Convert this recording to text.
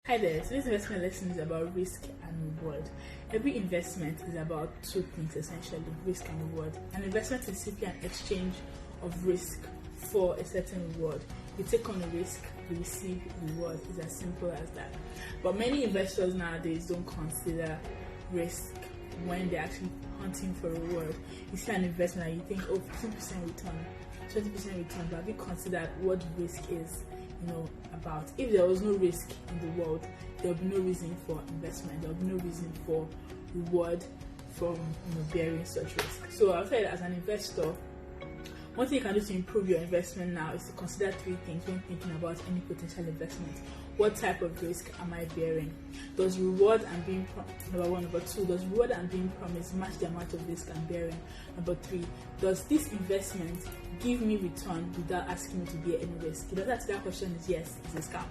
Hi there, so this investment lesson is about risk and reward. Every investment is about two things essentially, risk and reward. An investment is simply an exchange of risk for a certain reward. You take on a risk, you receive a reward. It's as simple as that. But many investors nowadays don't consider risk when they're actually hunting for a reward. You see an investment and you think, oh, 15% return, 20% return, but have you considered what risk is? About. If there was no risk in the world, there would be no reason for investment. There would be no reason for reward from bearing such risk. So I'll say that as an investor, one thing you can do to improve your investment now is to consider three things when thinking about any potential investment. What type of risk am I bearing? Does reward and being number one, number two, does reward and being promised match the amount of risk I'm bearing? Number three, does this investment give me return without asking me to bear any risk? If the answer to that question is yes, it's a scam.